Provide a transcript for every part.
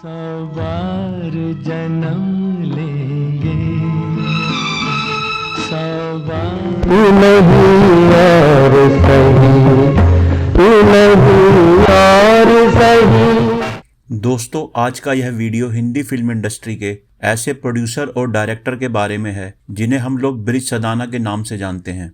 सवार जन्म लेंगे सवार और सही। दोस्तों, आज का यह वीडियो हिंदी फिल्म इंडस्ट्री के ऐसे प्रोड्यूसर और डायरेक्टर के बारे में है जिन्हें हम लोग ब्रिज सदाना के नाम से जानते हैं।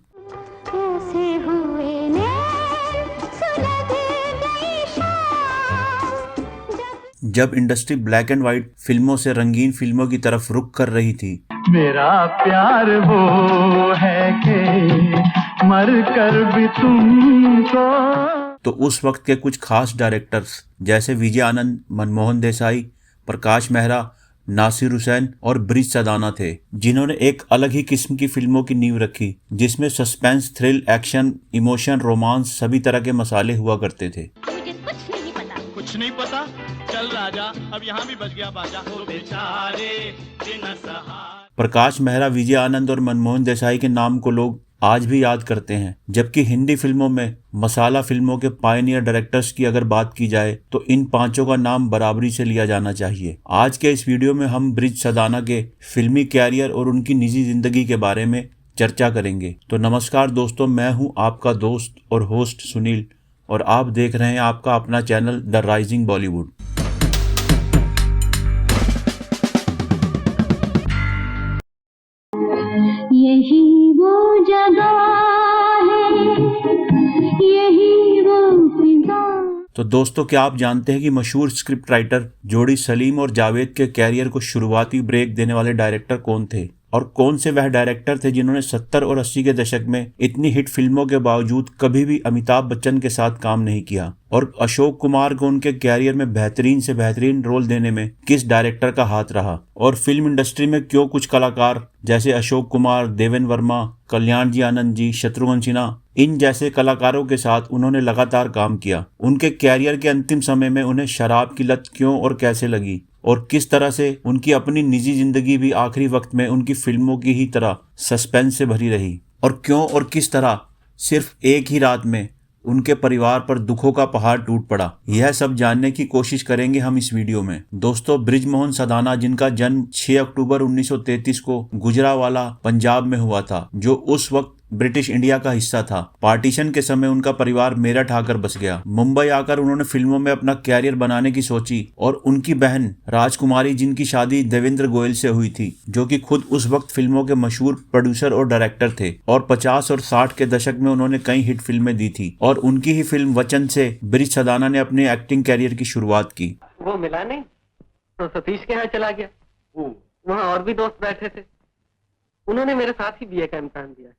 जब इंडस्ट्री ब्लैक एंड व्हाइट फिल्मों से रंगीन फिल्मों की तरफ रुख कर रही थी, मेरा प्यार वो है कि मर कर भी तुमको, तो उस वक्त के कुछ खास डायरेक्टर्स जैसे विजय आनंद, मनमोहन देसाई, प्रकाश मेहरा, नासिर हुसैन और ब्रिज सदाना थे, जिन्होंने एक अलग ही किस्म की फिल्मों की नींव रखी, जिसमें suspense, thrill, action, emotion, romance सभी तरह के मसाले हुआ करते थे। कुछ नहीं पता, चल राजा, अब यहाँ भी बज गया बाजा, हो बेचारे दिन सहार। प्रकाश मेहरा, विजय आनंद और मनमोहन देसाई के नाम को लोग आज भी याद करते हैं, जबकि हिंदी फिल्मों में मसाला फिल्मों के पायनियर डायरेक्टर्स की अगर बात की जाए तो इन पांचों का नाम बराबरी से लिया जाना चाहिए। आज के इस वीडियो में हम ब्रिज सदाना के फिल्मी कैरियर और उनकी निजी जिंदगी के बारे में चर्चा करेंगे। तो नमस्कार दोस्तों, मैं हूं आपका दोस्त और होस्ट सुनील और आप देख रहे हैं आपका अपना चैनल द राइजिंग बॉलीवुड। यही वो जगह है, यही वो फिजा। तो दोस्तों, क्या आप जानते हैं कि मशहूर स्क्रिप्ट राइटर जोड़ी सलीम और जावेद के कैरियर को शुरुआती ब्रेक देने वाले डायरेक्टर कौन थे और कौन से वह डायरेक्टर थे जिन्होंने 70 और 80 के दशक में इतनी हिट फिल्मों के बावजूद कभी भी अमिताभ बच्चन के साथ काम नहीं किया, और अशोक कुमार को उनके कैरियर में बेहतरीन से बेहतरीन रोल देने में किस डायरेक्टर का हाथ रहा, और फिल्म इंडस्ट्री में क्यों कुछ कलाकार जैसे अशोक कुमार, देवेन वर्मा, कल्याण जी आनंद जी, शत्रुघ्न सिन्हा, इन जैसे कलाकारों के साथ उन्होंने लगातार काम किया। उनके कैरियर के अंतिम समय में उन्हें शराब की लत क्यों और कैसे लगी, और किस तरह से उनकी अपनी निजी जिंदगी भी आखिरी वक्त में उनकी फिल्मों की ही तरह सस्पेंस से भरी रही, और क्यों और किस तरह सिर्फ एक ही रात में उनके परिवार पर दुखों का पहाड़ टूट पड़ा, यह सब जानने की कोशिश करेंगे हम इस वीडियो में। दोस्तों, बृजमोहन सदाना, जिनका जन्म 6 अक्टूबर 1933 को गुजरावाला पंजाब में हुआ था, जो उस वक्त ब्रिटिश इंडिया का हिस्सा था। पार्टीशन के समय उनका परिवार मेरठ आकर बस गया। मुंबई आकर उन्होंने फिल्मों में अपना कैरियर बनाने की सोची, और उनकी बहन राजकुमारी, जिनकी शादी देवेंद्र गोयल से हुई थी, जो कि खुद उस वक्त फिल्मों के मशहूर प्रोड्यूसर और डायरेक्टर थे, और 50 और 60 के दशक में उन्होंने कई हिट फिल्में दी थी, और उनकी ही फिल्म वचन से ब्रिज सदाना ने अपने एक्टिंग कैरियर की शुरुआत की। वो मिला नहीं तो सतीश के यहाँ चला गया। वहाँ और भी दोस्त बैठे थे, उन्होंने मेरे साथ ही बीए का इम्तिहान दिया।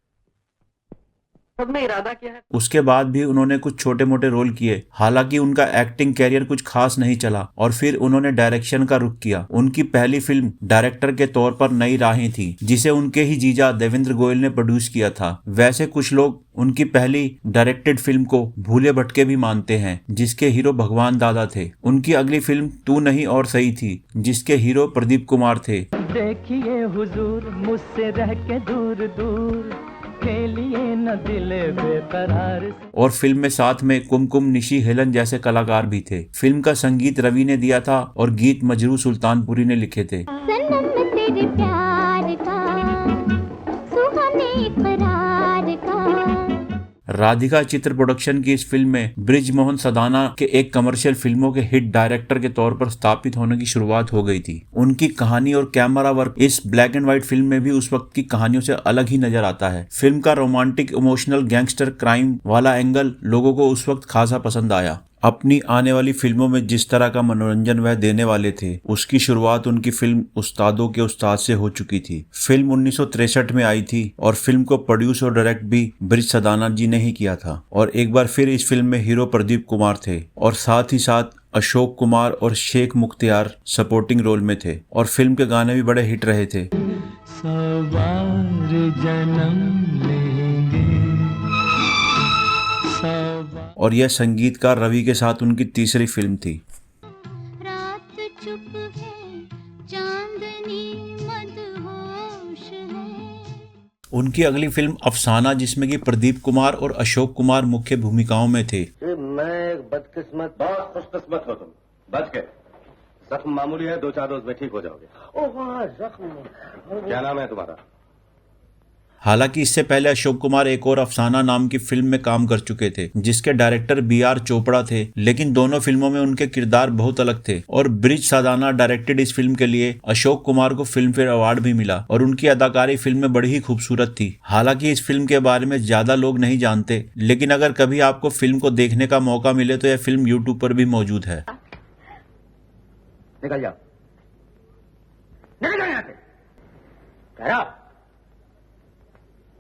सबने इरादा किया है। उसके बाद भी उन्होंने कुछ छोटे मोटे रोल किए, हालांकि उनका एक्टिंग कैरियर कुछ खास नहीं चला, और फिर उन्होंने डायरेक्शन का रुख किया। उनकी पहली फिल्म डायरेक्टर के तौर पर नई राहें थी, जिसे उनके ही जीजा देवेंद्र गोयल ने प्रोड्यूस किया था। वैसे कुछ लोग उनकी पहली डायरेक्टेड फिल्म को भूले भटके भी मानते हैं, जिसके हीरो भगवान दादा थे। उनकी अगली फिल्म तू नहीं और सही थी, जिसके हीरो प्रदीप कुमार थे। देखिए हुजूर, मुझसे रह के दूर दूर खेलिए न दिल बेकरार। और फिल्म में साथ में कुमकुम, निशी, हेलन जैसे कलाकार भी थे। फिल्म का संगीत रवि ने दिया था और गीत मजरू सुल्तानपुरी ने लिखे थे। सनम तेरे प्यार का, सुहाने इकरार का। राधिका चित्र प्रोडक्शन की इस फिल्म में बृजमोहन सदाना के एक कमर्शियल फिल्मों के हिट डायरेक्टर के तौर पर स्थापित होने की शुरुआत हो गई थी। उनकी कहानी और कैमरा वर्क इस ब्लैक एंड व्हाइट फिल्म में भी उस वक्त की कहानियों से अलग ही नजर आता है। फिल्म का रोमांटिक, इमोशनल, गैंगस्टर क्राइम वाला एंगल लोगों को उस वक्त खासा पसंद आया। अपनी आने वाली फिल्मों में जिस तरह का मनोरंजन वह देने वाले थे, उसकी शुरुआत उनकी फिल्म उस्तादों के उस्ताद से हो चुकी थी। फिल्म 1963 में आई थी और फिल्म को प्रोड्यूस और डायरेक्ट भी ब्रिज सदाना जी ने ही किया था, और एक बार फिर इस फिल्म में हीरो प्रदीप कुमार थे, और साथ ही साथ अशोक कुमार और शेख मुख्तियार सपोर्टिंग रोल में थे, और फिल्म के गाने भी बड़े हिट रहे थे। सवार जन्म लेंगे और यह संगीतकार रवि के साथ उनकी तीसरी फिल्म थी। रात चुप है, चांदनी मदहोश है। उनकी अगली फिल्म अफसाना, जिसमें कि प्रदीप कुमार और अशोक कुमार मुख्य भूमिकाओं में थे। मैं एक बदकिस्मत, बहुत खुशकिस्मत हो तुम, बच गए। जख्म मामूली है, 2-4 रोज में ठीक हो जाओगे। ओह वाह, जख्म। क्या नाम है तुम्हारा? हालांकि इससे पहले अशोक कुमार एक और अफसाना नाम की फिल्म में काम कर चुके थे जिसके डायरेक्टर BR चोपड़ा थे, लेकिन दोनों फिल्मों में उनके किरदार बहुत अलग थे। और ब्रिज सादाना डायरेक्टेड इस फिल्म के लिए अशोक कुमार को फिल्म फेयर अवार्ड भी मिला और उनकी अदाकारी फिल्म में बड़ी ही खूबसूरत थी। हालांकि इस फिल्म के बारे में ज्यादा लोग नहीं जानते, लेकिन अगर कभी आपको फिल्म को देखने का मौका मिले तो यह फिल्म यूट्यूब पर भी मौजूद है। निकल जाओ, निकल जाओ यहाँ से। कह रहा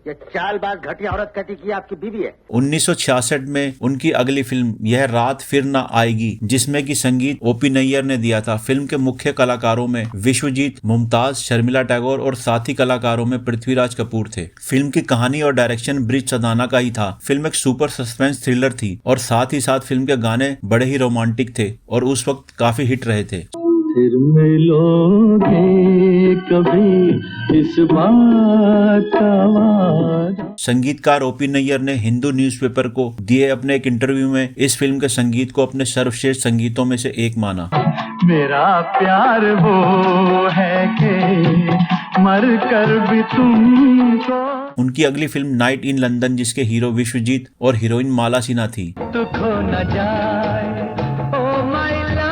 ये चालबाज घटिया औरत कहती कि आपकी बीवी है। 1966 में उनकी अगली फिल्म यह रात फिर न आएगी, जिसमें कि संगीत OP नैयर ने दिया था। फिल्म के मुख्य कलाकारों में विश्वजीत, मुमताज, शर्मिला टैगोर और साथी कलाकारों में पृथ्वीराज कपूर थे। फिल्म की कहानी और डायरेक्शन ब्रिज सदाना का ही था। फिल्म एक सुपर सस्पेंस थ्रिलर थी और साथ ही साथ फिल्म के गाने बड़े ही रोमांटिक थे और उस वक्त काफी हिट रहे थे। फिर मिलोगे कभी इस बात का वादा। संगीतकार OP नैयर ने हिंदू न्यूज़पेपर को दिए अपने एक इंटरव्यू में इस फिल्म के संगीत को अपने सर्वश्रेष्ठ संगीतों में से एक माना। मेरा प्यार वो है कि मर कर भी तुमको। उनकी अगली फिल्म नाइट इन लंदन, जिसके हीरो विश्वजीत और हीरोइन माला सिन्हा थी। तू खो न जाए oh my love.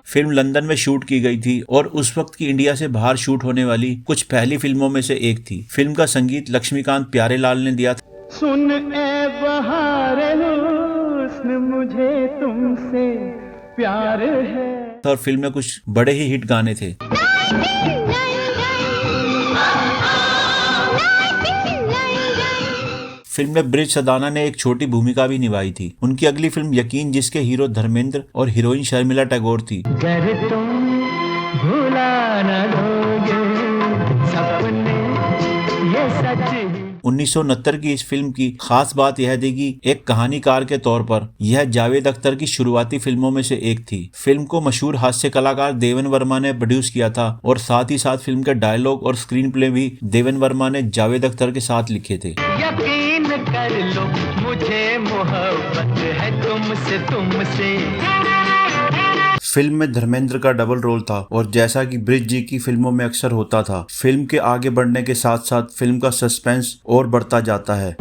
Film London में शूट की गई थी और उस वक्त की इंडिया से बाहर शूट होने वाली कुछ पहली फिल्मों में से एक थी। फिल्म का संगीत लक्ष्मीकांत प्यारेलाल ने दिया था। सुन ए बहारे हुस्न मुझे तुमसे प्यार है। और फिल्म में कुछ बड़े ही हिट गाने थे। फिल्म में ब्रिज सदाना ने एक छोटी भूमिका भी निभाई थी। उनकी अगली फिल्म यकीन, जिसके हीरो धर्मेंद्र और हीरोइन शर्मिला टैगोर थी। गर तुम भुला न दोगे सपने ये सच ही। 1969 की इस फिल्म की खास बात यह थी कि एक कहानीकार के तौर पर यह जावेद अख्तर की शुरुआती फिल्मों में से एक थी। फिल्म को मशहूर हास्य कलाकार देवन वर्मा ने प्रोड्यूस किया था और साथ ही साथ फिल्म के डायलॉग और स्क्रीन प्ले भी देवन वर्मा ने जावेद अख्तर के साथ लिखे थे। यकीन कर लो मुझे मोहब्बत है तुमसे। फिल्म में धर्मेंद्र का डबल रोल था और जैसा कि ब्रिज जी की फिल्मों में अक्सर होता था, फिल्म के आगे बढ़ने के साथ साथ फिल्म का सस्पेंस और बढ़ता जाता है।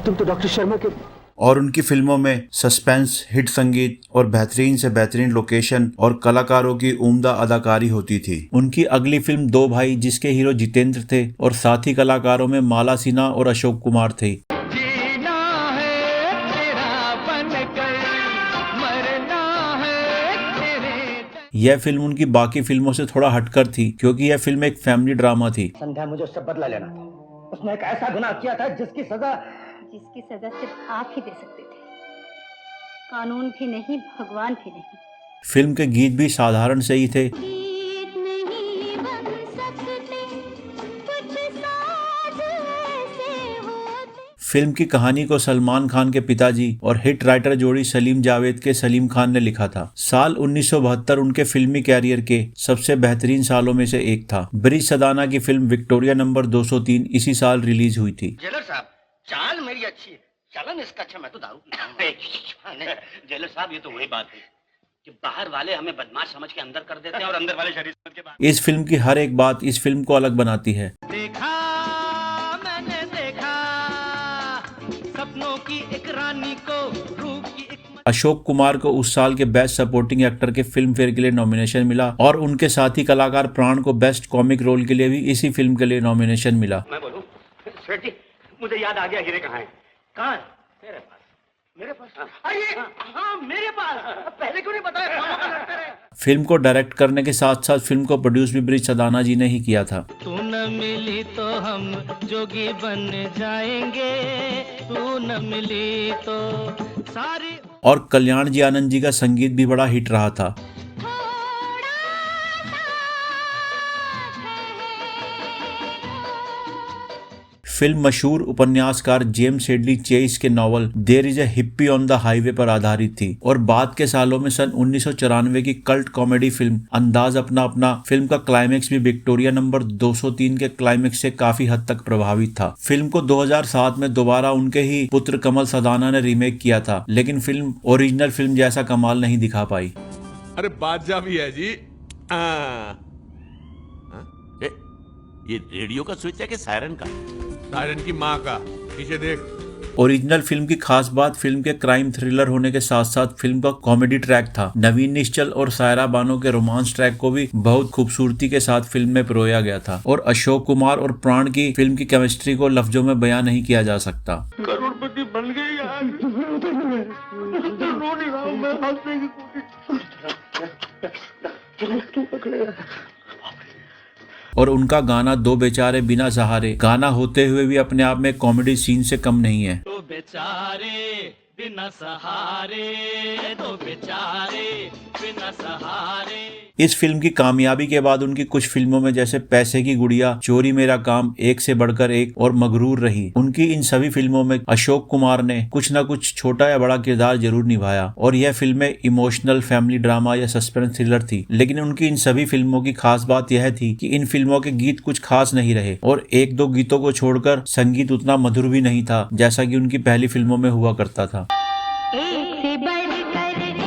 तुम तो डॉक्टर शर्मा के। और उनकी फिल्मों में सस्पेंस, हिट संगीत और बेहतरीन से बेहतरीन लोकेशन और कलाकारों की उम्दा अदाकारी होती थी। उनकी अगली फिल्म दो भाई, जिसके हीरो जितेंद्र थे और साथी कलाकारों में माला सिन्हा और अशोक कुमार थे। जीना है तेरा बनकर, मरना है तेरे। यह फिल्म उनकी बाकी फिल्मों से थोड़ा हटकर थी क्योंकि यह फिल्म एक फैमिली ड्रामा थी। संध्या, मुझे उससे बदला लेना था। उसने एक ऐसा गुनाह किया था जिसकी सजा सिर्फ आप ही दे सकते थे। कानून भी नहीं, भगवान भी नहीं। फिल्म के गीत भी साधारण से ही थे। गीत नहीं बन सकते, कुछ साज ऐसे होते। फिल्म की कहानी को सलमान खान के पिताजी और हिट राइटर जोड़ी सलीम जावेद के सलीम खान ने लिखा था। साल 1972 उनके फिल्मी कैरियर के सबसे बेहतरीन सालों में से एक था। ब्रिज सदाना की फिल्म विक्टोरिया नंबर 203 इसी साल रिलीज हुई थी। जेलर साहब, चाल मेरी अच्छी है, चलन इसका अच्छा, मैं तो दारू पीता हूं। जेलर साहब, ये तो वही बात है कि बाहर वाले हमें बदमाश समझ के अंदर कर देते हैं और अंदर वाले शरीर समझ के बाहर। इस फिल्म की हर एक बात इस फिल्म को अलग बनाती है। देखा मैंने देखा सपनों की एक रानी को, रूप की एक। अशोक कुमार को उस साल के बेस्ट सपोर्टिंग एक्टर के फिल्म फेयर के लिए नॉमिनेशन मिला और उनके साथी कलाकार प्राण को बेस्ट कॉमिक रोल के लिए भी इसी फिल्म के लिए नॉमिनेशन मिला। मैं बोलूं सेठ जी, मुझे याद आ गया, हीरे कहाँ है? कहाँ है? मेरे पास। मेरे पास? हाँ, मेरे पास। पहले क्यों नहीं बताया? फिल्म को डायरेक्ट करने के साथ साथ फिल्म को प्रोड्यूस भी ब्रिज सदाना जी ने ही किया था। तू न मिली तो हम जोगी बन जाएंगे, तू न मिली तो सारी। और कल्याण जी आनंद जी का संगीत भी बड़ा हिट रहा था। फिल्म मशहूर उपन्यासकार जेम्स हेडली चेस के novel there is a hippie on the highway पर आधारित थी और बाद के सालों में सन 1994 की कल्ट कॉमेडी फिल्म अंदाज अपना अपना फिल्म का क्लाइमेक्स भी विक्टोरिया नंबर 203 के क्लाइमेक्स से काफी हद तक प्रभावित था। फिल्म को 2007 में दोबारा उनके ही पुत्र कमल सदाना ने रीमेक किया था, लेकिन फिल्म ओरिजिनल फिल्म जैसा कमाल नहीं दिखा पाई। अरे बादशाह भी है जी। ये रेडियो का स्विच है कि सायरन का? सायरन की माँ का। पीछे देख। ओरिजिनल फिल्म की खास बात फिल्म के क्राइम थ्रिलर होने के साथ साथ फिल्म का कॉमेडी ट्रैक था। नवीन निश्चल और सायरा बानो के रोमांस ट्रैक को भी बहुत खूबसूरती के साथ फिल्म में पिरोया गया था और अशोक कुमार और प्राण की फिल्म की केमिस्ट्री को लफ्जों में बयां नहीं किया जा सकता। करोड़पति बन गए यार। रो नहीं रहा हूं मैं, हंसने की कोशिश। और उनका गाना दो बेचारे बिना सहारे गाना होते हुए भी अपने आप में कॉमेडी सीन से कम नहीं है। दो बेचारे बिना सहारे, दो बेचारे बिना सहारे। इस फिल्म की कामयाबी के बाद उनकी कुछ फिल्मों में जैसे पैसे की गुड़िया, चोरी मेरा काम, एक से बढ़कर एक और मगरूर रही, उनकी इन सभी फिल्मों में अशोक कुमार ने कुछ न कुछ छोटा या बड़ा किरदार जरूर निभाया और यह फिल्में इमोशनल फैमिली ड्रामा या सस्पेंस थ्रिलर थी। लेकिन उनकी इन सभी फिल्मों की खास बात यह थी कि इन फिल्मों के गीत कुछ खास नहीं रहे और एक दो गीतों को छोड़कर संगीत उतना मधुर भी नहीं था जैसा कि उनकी पहली फिल्मों में हुआ करता था। एक से बढ़कर एक,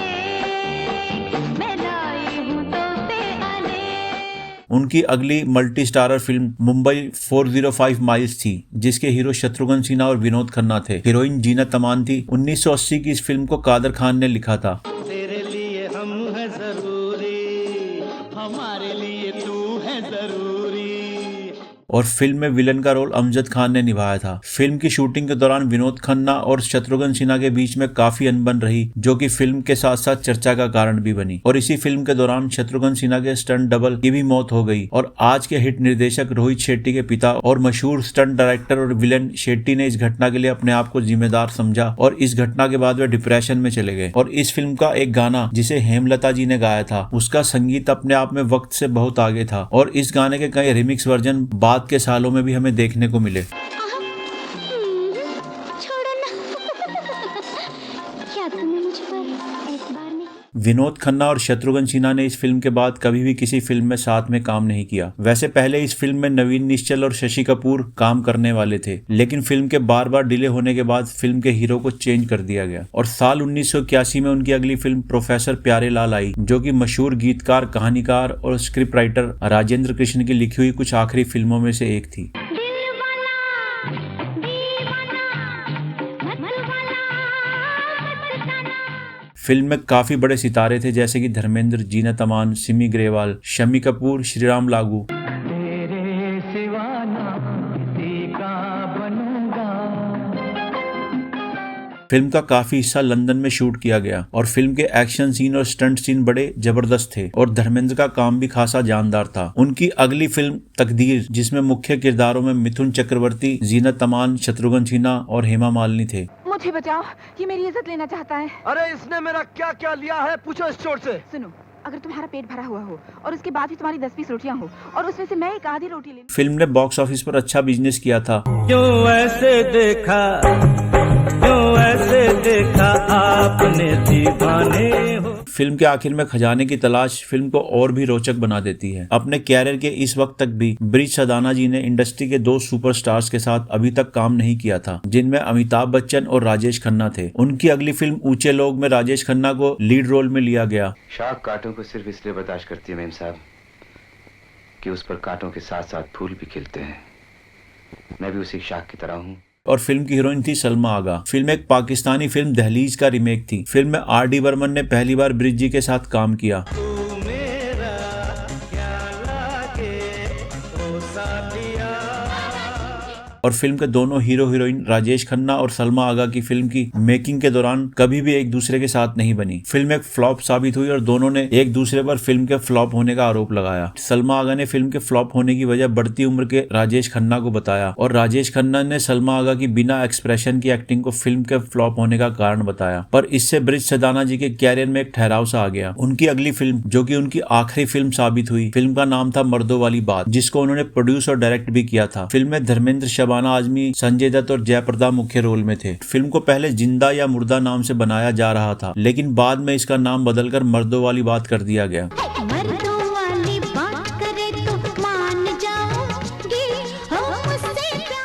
मैं लाई हूं तोहफे अनेक। उनकी अगली multi starrer film Mumbai 405 miles थी, जिसके हीरो शत्रुघ्न सिन्हा और विनोद खन्ना थे। हीरोइन जीनत अमान थी। 1980 की इस फिल्म को कादर खान ने लिखा था। तेरे लिए हम है जरूरी, हमारे लिए तू है जरूरी। और फिल्म में विलन का रोल अमजद खान ने निभाया था। फिल्म की शूटिंग के दौरान विनोद खन्ना और शत्रुघ्न सिन्हा के बीच में काफी अनबन रही, जो कि फिल्म के साथ साथ चर्चा का कारण भी बनी। और इसी फिल्म के दौरान शत्रुघ्न सिन्हा के स्टंट डबल की भी मौत हो गई और आज के हिट निर्देशक रोहित शेट्टी के पिता और मशहूर स्टंट डायरेक्टर और विलन शेट्टी ने इस घटना के लिए अपने आप को जिम्मेदार समझा और इस घटना के बाद वे डिप्रेशन में चले गए। और इस फिल्म का एक गाना जिसे हेमलता जी ने गाया था, उसका संगीत अपने आप में वक्त से बहुत आगे था और इस गाने के कई रिमिक्स वर्जन बाद के सालों में भी हमें देखने को मिले। छोड़ो ना। क्या तुम्हें मुझ पर एतबार नहीं? विनोद खन्ना और शत्रुघ्न सिन्हा ने इस फिल्म के बाद कभी भी किसी फिल्म में साथ में काम नहीं किया। वैसे पहले इस फिल्म में नवीन निश्चल और शशि कपूर काम करने वाले थे, लेकिन फिल्म के बार बार डिले होने के बाद फिल्म के हीरो को चेंज कर दिया गया और साल 1981 में उनकी अगली फिल्म प्रोफेसर प्यारे लाल आई, जो कि मशहूर गीतकार, कहानीकार और स्क्रिप्ट राइटर राजेंद्र कृष्ण की लिखी हुई कुछ आखिरी फिल्मों में से एक थी। फिल्म में काफी बड़े सितारे थे जैसे कि धर्मेंद्र, जीनत अमान, सिमी ग्रेवाल, शम्मी कपूर, श्रीराम लागू। तेरे सिवा ना किसी का बनूंगा। फिल्म का काफी हिस्सा लंदन में शूट किया गया और फिल्म के एक्शन सीन और स्टंट सीन बड़े जबरदस्त थे और धर्मेंद्र का काम भी खासा जानदार था। उनकी अगली फिल्म तकदीर, जिसमें मुख्य किरदारों में मिथुन चक्रवर्ती, जीनत अमान, शत्रुघ्न सिन्हा और हेमा मालिनी थे। मुझे बचाओ, ये मेरी इज्जत लेना चाहता है। अरे इसने मेरा क्या क्या लिया है, पूछो इस चोर से। सुनो, अगर तुम्हारा पेट भरा हुआ हो और उसके बाद ही तुम्हारी 10 पीस रोटियां हो और उसमें से मैं एक आधी रोटी ले लूं। फिल्म ने बॉक्स ऑफिस पर अच्छा बिजनेस किया था। क्यों ऐसे देखा, क्यों ऐसे देखा आपने दीवाने हो। फिल्म के आखिर में खजाने की तलाश फिल्म को और भी रोचक बना देती है। अपने कैरियर के इस वक्त तक भी ब्रिज सदाना जी ने इंडस्ट्री के दो सुपरस्टार्स के साथ अभी तक काम नहीं किया था, जिनमें अमिताभ बच्चन और राजेश खन्ना थे। उनकी अगली फिल्म ऊंचे लोग में राजेश खन्ना को लीड रोल में लिया गया। शाख कांटों को सिर्फ इसलिए बर्दाश्त करती है मेम साहब कि उस पर कांटों के साथ साथ फूल भी खिलते हैं। मैं भी उसी शाख की तरह हूँ। और फिल्म की हीरोइन थी सलमा आगा। फिल्म एक पाकिस्तानी फिल्म दहलीज का रीमेक थी। फिल्म में आर.डी. बर्मन ने पहली बार ब्रिज जी के साथ काम किया। और फिल्म के दोनों हीरो हीरोइन राजेश खन्ना और सलमा आगा की फिल्म की मेकिंग के दौरान कभी भी एक दूसरे के साथ नहीं बनी। फिल्म एक फ्लॉप साबित हुई और दोनों ने एक दूसरे पर फिल्म के फ्लॉप होने का आरोप लगाया। सलमा आगा ने फिल्म के फ्लॉप होने की वजह बढ़ती उम्र के राजेश खन्ना को बताया और राजेश खन्ना ने सलमा आगा की बिना एक्सप्रेशन की एक्टिंग को फिल्म के फ्लॉप होने का कारण बताया। पर इससे ब्रिज सदाना जी के कैरियर में एक ठहराव सा आ गया। उनकी अगली फिल्म, जो कि उनकी आखिरी फिल्म साबित हुई, फिल्म का नाम था मर्दों वाली बात, जिसको उन्होंने प्रोड्यूस और डायरेक्ट भी किया था। फिल्म में धर्मेंद्र शबाना आजमी, संजय दत्त और जयप्रदा मुख्य रोल में थे। फिल्म को पहले जिंदा या मुर्दा नाम से बनाया जा रहा था, लेकिन बाद में इसका नाम बदलकर मर्दों वाली बात कर दिया गया। मर्दों वाली बात करे तो मान जाओगी, हो मुझसे प्यार।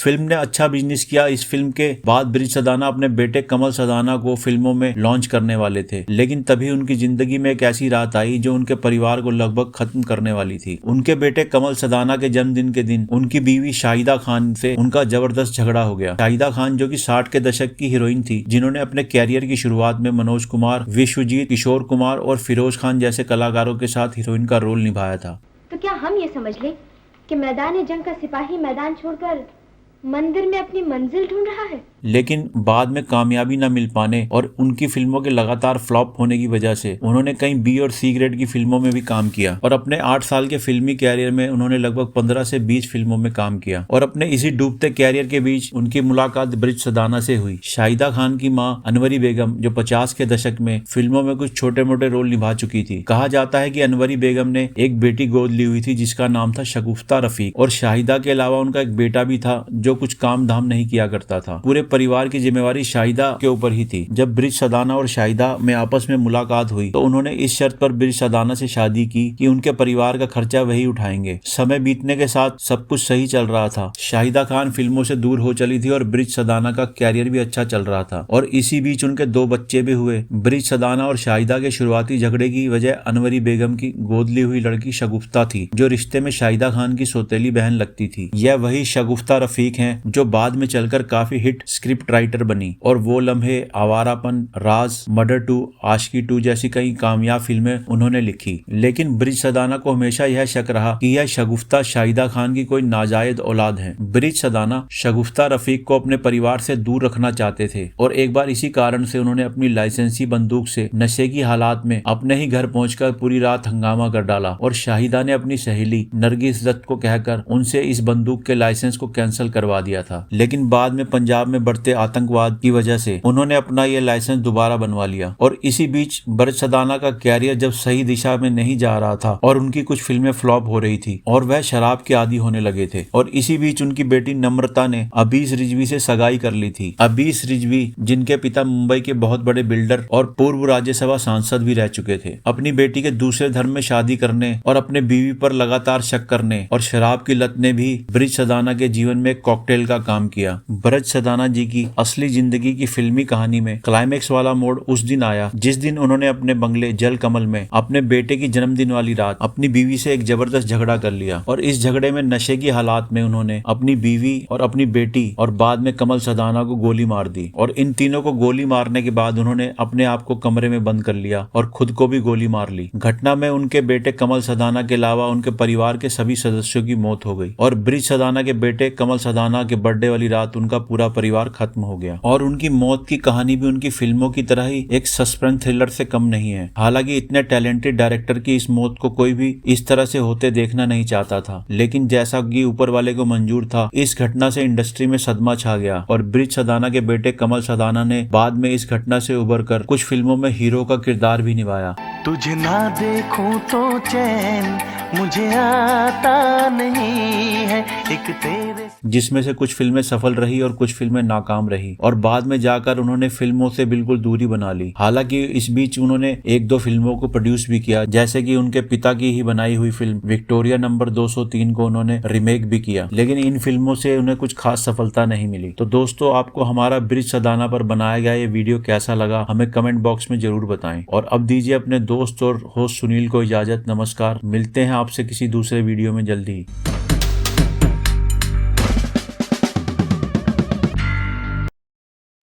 फिल्म ने अच्छा बिजनेस किया। इस फिल्म के बाद ब्रिज सदाना अपने बेटे कमल सदाना को फिल्मों में लॉन्च करने वाले थे, लेकिन तभी उनकी जिंदगी में एक ऐसी रात आई जो उनके परिवार को लगभग खत्म करने वाली थी। उनके बेटे कमल सदाना के जन्मदिन के दिन उनकी बीवी शाहिदा खान से उनका जबरदस्त झगड़ा हो गया। शाहिदा खान जो कि 60 के दशक की हीरोइन थी, जिन्होंने अपने कैरियर की शुरुआत में मनोज कुमार, विश्वजीत, किशोर कुमार और फिरोज खान जैसे कलाकारों के साथ हीरोइन का रोल निभाया था। तो क्या हम ये समझ लें कि मैदान जंग का सिपाही मैदान छोड़कर मंदिर में अपनी मंजिल ढूंढ रहा है? लेकिन बाद में कामयाबी न मिल पाने और उनकी फिल्मों के लगातार फ्लॉप होने की वजह से उन्होंने कई बी और सी ग्रेड की फिल्मों में भी काम किया और अपने 8 साल के फिल्मी कैरियर में उन्होंने लगभग 15 से 20 फिल्मों में काम किया। और अपने इसी डूबते कैरियर के बीच उनकी मुलाकात ब्रिज सदाना से हुई। शाहिदा खान की मां अनवरी बेगम, जो 50 के दशक में फिल्मों में कुछ छोटे मोटे रोल निभा चुकी थी। कहा जाता है कि अनवरी बेगम ने एक बेटी गोद ली हुई थी जिसका नाम था शगुफ्ता रफीक, और शाहिदा के अलावा उनका एक बेटा भी था जो कुछ काम धाम नहीं किया करता था। पूरे परिवार की जिम्मेवारी शाहिदा के ऊपर ही थी। जब ब्रिज सदाना और शाहिदा में आपस में मुलाकात हुई तो उन्होंने इस शर्त पर ब्रिज सदाना से शादी की कि उनके परिवार का खर्चा वही उठाएंगे। समय बीतने के साथ सब कुछ सही चल रहा था। शाहिदा खान फिल्मों से दूर हो चली थी और ब्रिज सदाना का कैरियर भी अच्छा चल रहा था, और इसी बीच उनके 2 बच्चे भी हुए। ब्रिज सदाना और शाहिदा के शुरुआती झगड़े की वजह अनवरी बेगम की गोद ली हुई लड़की शगुफ्ता थी, जो रिश्ते में शाहिदा खान की सौतेली बहन लगती थी। यह वही शगुफ्ता रफीक हैं जो बाद में चलकर काफी हिट स्क्रिप्ट राइटर बनी और वो लम्हे, आवारापन, राज, मर्डर 2, आशिकी 2 जैसी कई कामयाब फिल्में उन्होंने लिखी। लेकिन ब्रिज सदाना को हमेशा यह शक रहा कि यह शगुफ्ता शाहिदा खान की कोई नाजायज औलाद है। ब्रिज सदाना शगुफ्ता रफीक को अपने परिवार से दूर रखना चाहते थे और एक बार इसी कारण से उन्होंने अपनी लाइसेंसी बंदूक से नशे की हालात में अपने ही घर पहुंचकर पूरी रात हंगामा कर डाला और शाहिदा ने अपनी सहेली नरगिस दत्त को कहकर उनसे इस बंदूक के लाइसेंस को कैंसिल करवा दिया था। लेकिन बाद में पंजाब में बढ़ते आतंकवाद की वजह से उन्होंने अपना ये लाइसेंस दोबारा बनवा लिया। और इसी बीच ब्रिज सदाना का कैरियर जब सही दिशा में नहीं जा रहा था और उनकी कुछ फिल्में फ्लॉप हो रही थी और वह शराब के आदी होने लगे थे, और इसी बीच उनकी बेटी नम्रता ने अबीस रिजवी से सगाई कर ली थी। अबीस रिजवी जिनके पिता मुंबई के बहुत बड़े बिल्डर और पूर्व राज्यसभा सांसद भी रह चुके थे। अपनी बेटी के दूसरे धर्म में शादी करने और अपने बीवी पर लगातार शक करने और शराब की लत ने भी ब्रिज सदाना के जीवन में कॉकटेल का काम किया। ब्रिज सदाना जी की असली जिंदगी की फिल्मी कहानी में क्लाइमेक्स वाला मोड़ उस दिन आया जिस दिन उन्होंने अपने बंगले जल कमल में अपने बेटे की जन्मदिन वाली रात अपनी बीवी से एक जबरदस्त झगड़ा कर लिया, और इस झगड़े में नशे की हालात में उन्होंने अपनी बीवी और अपनी बेटी और बाद में कमल सदाना को गोली मार दी। और इन तीनों को गोली मारने के बाद उन्होंने अपने आप को कमरे में बंद कर लिया और खुद को भी गोली मार ली। घटना में उनके बेटे कमल सदाना के अलावा उनके परिवार के सभी सदस्यों की मौत हो गई, और ब्रिज सदाना के बेटे कमल सदाना के बर्थडे वाली रात उनका पूरा परिवार खत्म हो गया। और उनकी मौत की कहानी भी उनकी फिल्मों की तरह ही एक सस्पेंस थ्रिलर से कम नहीं है। हालांकि इतने टैलेंटेड डायरेक्टर की इस मौत को कोई भी इस तरह से होते देखना नहीं चाहता था, लेकिन जैसा कि ऊपर वाले को मंजूर था, इस घटना से इंडस्ट्री में सदमा छा गया और ब्रिज सदाना के बेटे कमल सदाना ने बाद में इस घटना से उबरकर कुछ फिल्मों में हीरो का किरदार भी निभाया। तुझे ना देखूं तो चैन मुझे आता नहीं है, एक तेरे, जिसमें से कुछ फिल्में सफल रही और कुछ फिल्में नाकाम रही, और बाद में जाकर उन्होंने फिल्मों से बिल्कुल दूरी बना ली। हालांकि इस बीच उन्होंने 1-2 फिल्मों को प्रोड्यूस भी किया, जैसे कि उनके पिता की ही बनाई हुई फिल्म विक्टोरिया नंबर 203 को उन्होंने रीमेक भी किया, लेकिन इन फिल्मों से उन्हें कुछ खास सफलता नहीं मिली। तो दोस्तों, आपको हमारा ब्रिज सदाना पर बनाया गया ये वीडियो कैसा लगा हमें कमेंट बॉक्स में जरूर बताएं। और अब दीजिए अपने दोस्त और होस्ट सुनील को इजाजत। नमस्कार, मिलते हैं आपसे किसी दूसरे वीडियो में जल्दी ही।